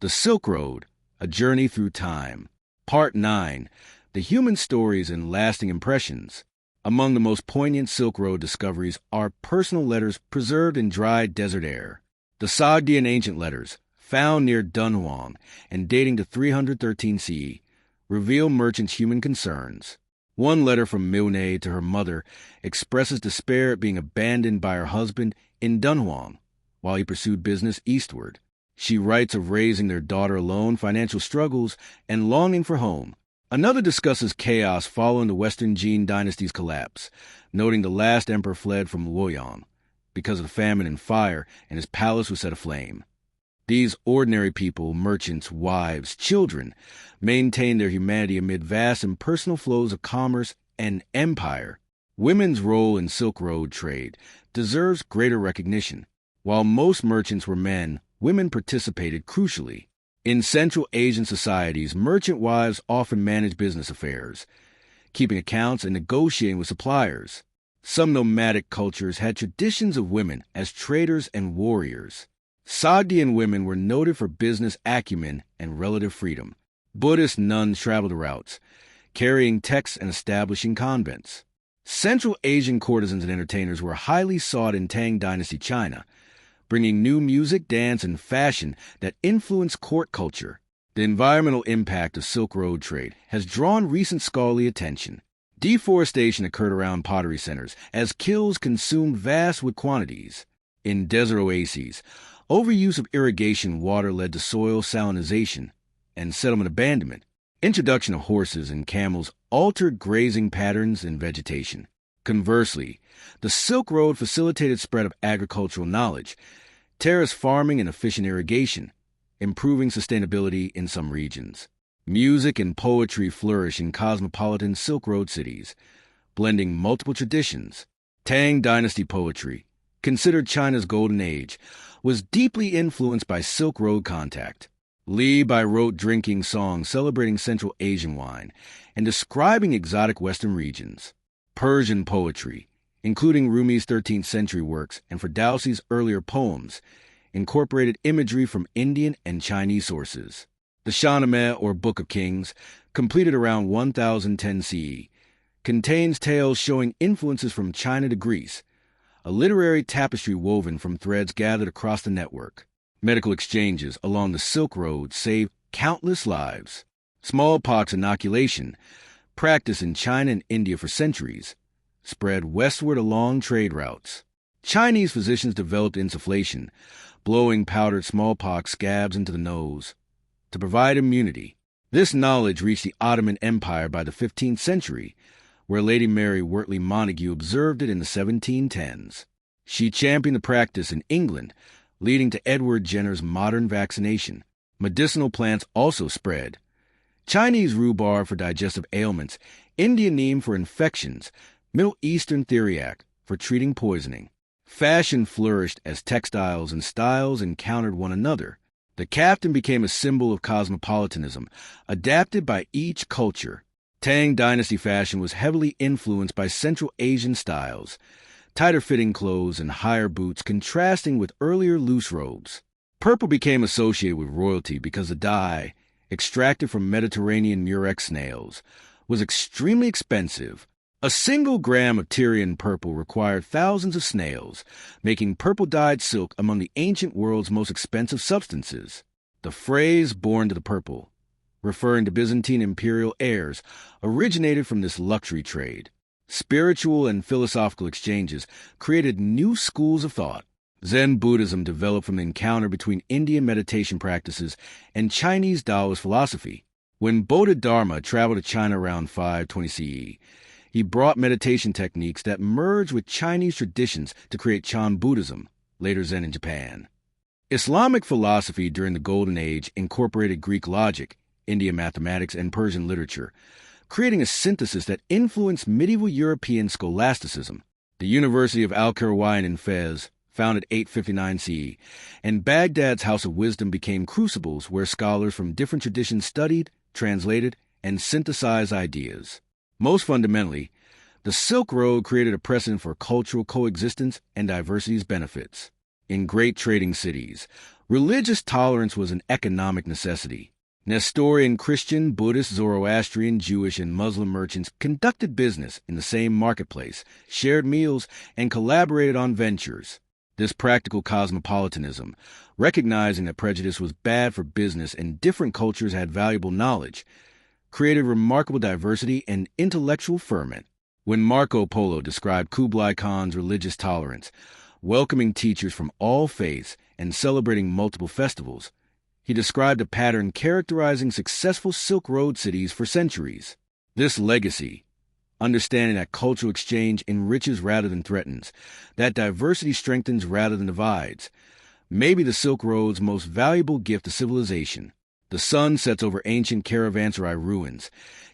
The Silk Road, A Journey Through Time. Part 9. The Human Stories and Lasting Impressions. Among the most poignant Silk Road discoveries are personal letters preserved in dry desert air. The Sogdian Ancient Letters, found near Dunhuang and dating to 313 CE, reveal merchants' human concerns. One letter from Milne to her mother expresses despair at being abandoned by her husband in Dunhuang while he pursued business eastward. She writes of raising their daughter alone, financial struggles, and longing for home. Another discusses chaos following the Western Jin Dynasty's collapse, noting the last emperor fled from Luoyang because of famine and fire, and his palace was set aflame. These ordinary people, merchants, wives, children, maintain their humanity amid vast and personal flows of commerce and empire. Women's role in Silk Road trade deserves greater recognition. While most merchants were men, women participated crucially. In Central Asian societies, merchant wives often managed business affairs, keeping accounts and negotiating with suppliers. Some nomadic cultures had traditions of women as traders and warriors. Sogdian women were noted for business acumen and relative freedom. Buddhist nuns traveled the routes, carrying texts and establishing convents. Central Asian courtesans and entertainers were highly sought in Tang Dynasty China, bringing new music, dance, and fashion that influenced court culture. The environmental impact of Silk Road trade has drawn recent scholarly attention. Deforestation occurred around pottery centers as kilns consumed vast wood quantities. In desert oases, overuse of irrigation water led to soil salinization and settlement abandonment. Introduction of horses and camels altered grazing patterns and vegetation. Conversely, the Silk Road facilitated spread of agricultural knowledge, terrace farming and efficient irrigation, improving sustainability in some regions. Music and poetry flourish in cosmopolitan Silk Road cities, blending multiple traditions. Tang Dynasty poetry, considered China's golden age, was deeply influenced by Silk Road contact. Li Bai wrote drinking songs celebrating Central Asian wine and describing exotic Western regions. Persian poetry, including Rumi's 13th century works and Ferdowsi's earlier poems, incorporated imagery from Indian and Chinese sources. The Shahnameh, or Book of Kings, completed around 1010 CE, contains tales showing influences from China to Greece, a literary tapestry woven from threads gathered across the network. Medical exchanges along the Silk Road saved countless lives. Smallpox inoculation, practiced in China and India for centuries, spread westward along trade routes. Chinese physicians developed insufflation, blowing powdered smallpox scabs into the nose to provide immunity. This knowledge reached the Ottoman Empire by the 15th century, where Lady Mary Wortley Montagu observed it in the 1710s. She championed the practice in England, leading to Edward Jenner's modern vaccination. Medicinal plants also spread. Chinese rhubarb for digestive ailments, Indian neem for infections, Middle Eastern theriac for treating poisoning. Fashion flourished as textiles and styles encountered one another. The caftan became a symbol of cosmopolitanism, adapted by each culture. Tang Dynasty fashion was heavily influenced by Central Asian styles, tighter-fitting clothes and higher boots contrasting with earlier loose robes. Purple became associated with royalty because the dye, extracted from Mediterranean murex snails, was extremely expensive. A single gram of Tyrian purple required thousands of snails, making purple-dyed silk among the ancient world's most expensive substances. The phrase "born to the purple," referring to Byzantine imperial heirs, originated from this luxury trade. Spiritual and philosophical exchanges created new schools of thought. Zen Buddhism developed from the encounter between Indian meditation practices and Chinese Taoist philosophy. When Bodhidharma traveled to China around 520 CE, he brought meditation techniques that merged with Chinese traditions to create Chan Buddhism, later Zen in Japan. Islamic philosophy during the Golden Age incorporated Greek logic, Indian mathematics, and Persian literature, creating a synthesis that influenced medieval European scholasticism. The University of Al-Qarawiyyin in Fez, founded 859 CE, and Baghdad's House of Wisdom became crucibles where scholars from different traditions studied, translated, and synthesized ideas. Most fundamentally, the Silk Road created a precedent for cultural coexistence and diversity's benefits. In great trading cities, religious tolerance was an economic necessity. Nestorian Christian, Buddhist, Zoroastrian, Jewish, and Muslim merchants conducted business in the same marketplace, shared meals, and collaborated on ventures. This practical cosmopolitanism, recognizing that prejudice was bad for business and different cultures had valuable knowledge, created remarkable diversity and intellectual ferment. When Marco Polo described Kublai Khan's religious tolerance, welcoming teachers from all faiths and celebrating multiple festivals, he described a pattern characterizing successful Silk Road cities for centuries. This legacy, understanding that cultural exchange enriches rather than threatens, that diversity strengthens rather than divides, may be the Silk Road's most valuable gift to civilization. The sun sets over ancient caravanserai ruins,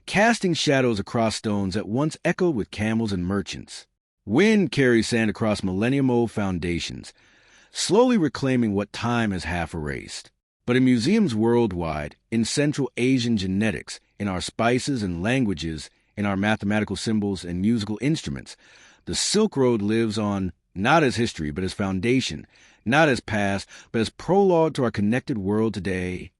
casting shadows across stones that once echoed with camels and merchants. Wind carries sand across millennium-old foundations, slowly reclaiming what time has half erased. But in museums worldwide, in Central Asian genetics, in our spices and languages, in our mathematical symbols and musical instruments, the Silk Road lives on not as history but as foundation, not as past but as prologue to our connected world today.